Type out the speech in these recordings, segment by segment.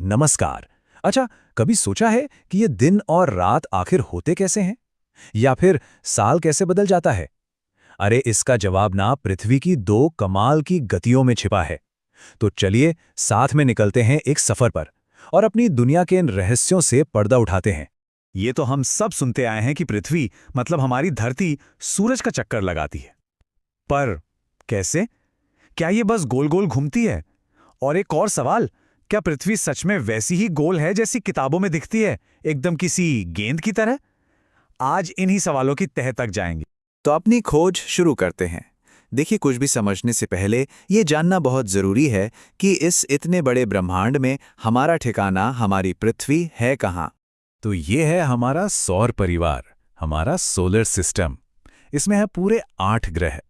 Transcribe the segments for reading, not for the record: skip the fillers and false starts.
नमस्कार। अच्छा, कभी सोचा है कि ये दिन और रात आखिर होते कैसे हैं? या फिर साल कैसे बदल जाता है? अरे इसका जवाब ना पृथ्वी की दो कमाल की गतियों में छिपा है। तो चलिए साथ में निकलते हैं एक सफर पर और अपनी दुनिया के इन रहस्यों से पर्दा उठाते हैं। ये तो हम सब सुनते आए हैं कि पृथ्वी मतलब हमारी धरती सूरज का चक्कर लगाती है। पर कैसे? क्या ये बस गोल गोल घूमती है? और एक और सवाल, क्या पृथ्वी सच में वैसी ही गोल है जैसी किताबों में दिखती है, एकदम किसी गेंद की तरह? आज इन्हीं सवालों की तह तक जाएंगे। तो अपनी खोज शुरू करते हैं। देखिए, कुछ भी समझने से पहले ये जानना बहुत ज़रूरी है कि इस इतने बड़े ब्रह्मांड में हमारा ठिकाना, हमारी पृथ्वी है कहाँ। तो ये है हमारा सौर परिवार, हमारा सोलर सिस्टम। इसमें है पूरे 8 ग्रह।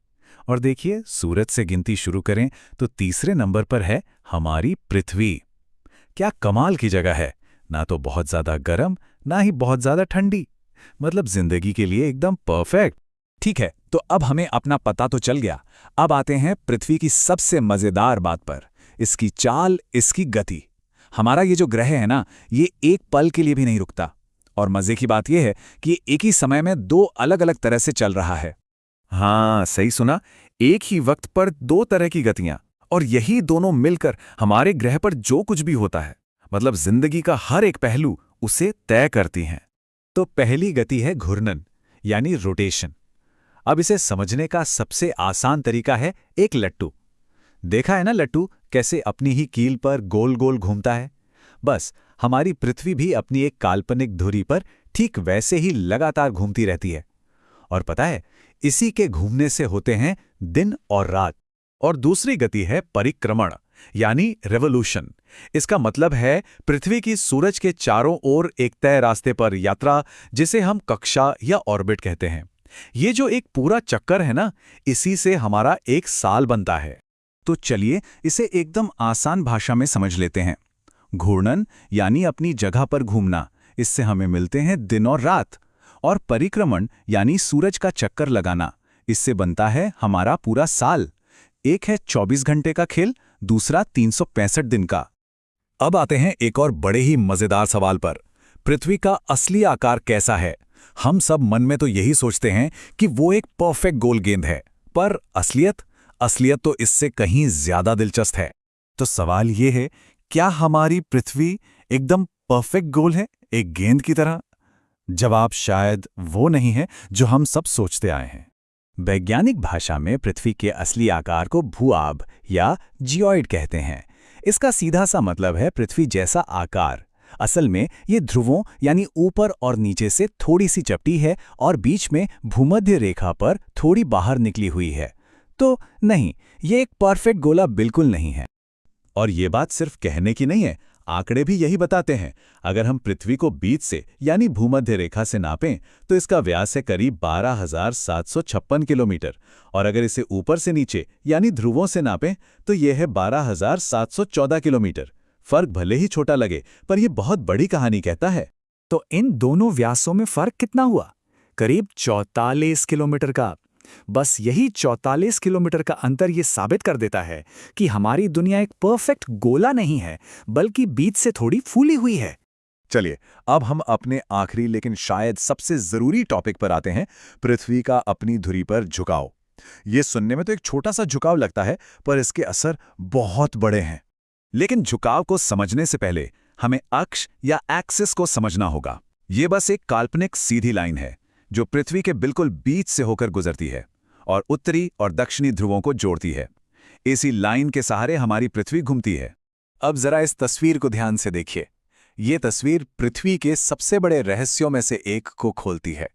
और देखिए, सूरज से गिनती शुरू करें तो तीसरे नंबर पर है हमारी पृथ्वी। क्या कमाल की जगह है, ना तो बहुत ज्यादा गर्म ना ही बहुत ज्यादा ठंडी, मतलब जिंदगी के लिए एकदम परफेक्ट। ठीक है, तो अब हमें अपना पता तो चल गया। अब आते हैं पृथ्वी की सबसे मजेदार बात पर, इसकी चाल, इसकी गति। हमारा ये जो ग्रह है ना, ये एक पल के लिए भी नहीं रुकता। और मजे की बात यह है कि ये एक ही समय में दो अलग अलग तरह से चल रहा है। हाँ, सही सुना, एक ही वक्त पर दो तरह की गतियां। और यही दोनों मिलकर हमारे ग्रह पर जो कुछ भी होता है, मतलब जिंदगी का हर एक पहलू, उसे तय करती हैं। तो पहली गति है घूर्णन, यानी रोटेशन। अब इसे समझने का सबसे आसान तरीका है एक लट्टू। देखा है ना लट्टू कैसे अपनी ही कील पर गोल गोल घूमता है? बस हमारी पृथ्वी भी अपनी एक काल्पनिक धुरी पर ठीक वैसे ही लगातार घूमती रहती है। और पता है, इसी के घूमने से होते हैं दिन और रात। और दूसरी गति है परिक्रमण, यानी रेवोल्यूशन। इसका मतलब है पृथ्वी की सूरज के चारों ओर एक तय रास्ते पर यात्रा, जिसे हम कक्षा या ऑर्बिट कहते हैं। ये जो एक पूरा चक्कर है ना, इसी से हमारा एक साल बनता है। तो चलिए इसे एकदम आसान भाषा में समझ लेते हैं। घूर्णन यानी अपनी जगह पर घूमना, इससे हमें मिलते हैं दिन और रात। और परिक्रमण यानी सूरज का चक्कर लगाना, इससे बनता है हमारा पूरा साल। एक है 24 घंटे का खेल, दूसरा 365 दिन का। अब आते हैं एक और बड़े ही मजेदार सवाल पर, पृथ्वी का असली आकार कैसा है? हम सब मन में तो यही सोचते हैं कि वो एक परफेक्ट गोल गेंद है, पर असलियत तो इससे कहीं ज्यादा दिलचस्प है। तो सवाल ये है, क्या हमारी पृथ्वी एकदम परफेक्ट गोल है, एक गेंद की तरह? जवाब शायद वो नहीं है जो हम सब सोचते आए हैं। वैज्ञानिक भाषा में पृथ्वी के असली आकार को भूआभ या जियोइड कहते हैं। इसका सीधा सा मतलब है पृथ्वी जैसा आकार। असल में ये ध्रुवों यानी ऊपर और नीचे से थोड़ी सी चपटी है और बीच में भूमध्य रेखा पर थोड़ी बाहर निकली हुई है। तो नहीं, ये एक परफेक्ट गोला बिल्कुल नहीं है। और ये बात सिर्फ कहने की नहीं है, आंकड़े भी यही बताते हैं। अगर हम पृथ्वी को बीच से यानी भूमध्य रेखा से नापें तो इसका व्यास है करीब 12,756 किलोमीटर, और अगर इसे ऊपर से नीचे यानी ध्रुवों से नापें तो यह है 12,714 किलोमीटर। फर्क भले ही छोटा लगे, पर यह बहुत बड़ी कहानी कहता है। तो इन दोनों व्यासों में फर्क कितना हुआ? करीब 44 किलोमीटर का। बस यही 44 किलोमीटर का अंतर ये साबित कर देता है कि हमारी दुनिया एक परफेक्ट गोला नहीं है, बल्कि बीच से थोड़ी फूली हुई है। चलिए अब हम अपने आखिरी लेकिन शायद सबसे जरूरी टॉपिक पर आते हैं, पृथ्वी का अपनी धुरी पर झुकाव। ये सुनने में तो एक छोटा सा झुकाव लगता है, पर इसके असर बहुत बड़े हैं। लेकिन झुकाव को समझने से पहले हमें अक्ष या एक्सिस को समझना होगा। ये बस एक काल्पनिक सीधी लाइन है जो पृथ्वी के बिल्कुल बीच से होकर गुजरती है और उत्तरी और दक्षिणी ध्रुवों को जोड़ती है। इसी लाइन के सहारे हमारी पृथ्वी घूमती है। अब जरा इस तस्वीर को ध्यान से देखिए। ये तस्वीर पृथ्वी के सबसे बड़े रहस्यों में से एक को खोलती है।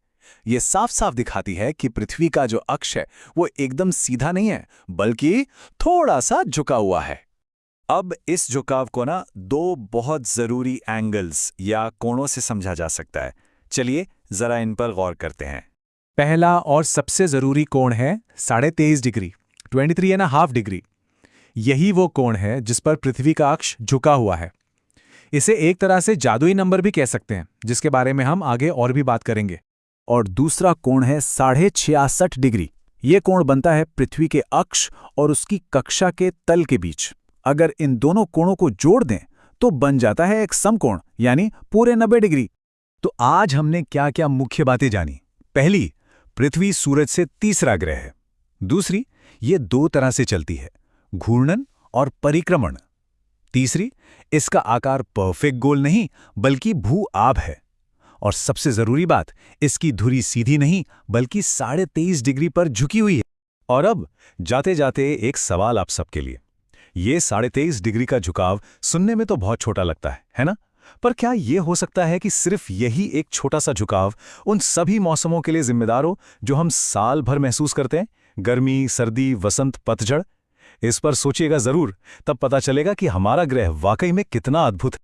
ये साफ साफ दिखाती है कि पृथ्वी का जो अक्ष है वो एकदम सीधा नहीं है, बल्कि थोड़ा सा झुका हुआ है। अब इस झुकाव को ना दो बहुत जरूरी एंगल्स या कोणों से समझा जा सकता है। चलिए जरा इन पर गौर करते हैं। पहला और सबसे जरूरी कोण है 23.5 डिग्री, 23.5 डिग्री। यही वो कोण है जिस पर पृथ्वी का अक्ष झुका हुआ है। इसे एक तरह से जादुई नंबर भी कह सकते हैं, जिसके बारे में हम आगे और भी बात करेंगे। और दूसरा कोण है 66.5 डिग्री। ये कोण बनता है पृथ्वी के अक्ष और उसकी कक्षा के तल के बीच। अगर इन दोनों कोणों को जोड़ दें तो बन जाता है एक समकोण, यानी पूरे 90 डिग्री। तो आज हमने क्या क्या मुख्य बातें जानी। पहली, पृथ्वी सूरज से तीसरा ग्रह है। दूसरी, ये दो तरह से चलती है, घूर्णन और परिक्रमण। तीसरी, इसका आकार परफेक्ट गोल नहीं बल्कि भू आभ है। और सबसे जरूरी बात, इसकी धुरी सीधी नहीं बल्कि 23.5 डिग्री पर झुकी हुई है। और अब जाते जाते एक सवाल आप सबके लिए। ये 23.5 डिग्री का झुकाव सुनने में तो बहुत छोटा लगता है ना? पर क्या ये हो सकता है कि सिर्फ यही एक छोटा सा झुकाव उन सभी मौसमों के लिए जिम्मेदार हो जो हम साल भर महसूस करते हैं? गर्मी, सर्दी, वसंत, पतझड़। इस पर सोचिएगा जरूर, तब पता चलेगा कि हमारा ग्रह वाकई में कितना अद्भुत है।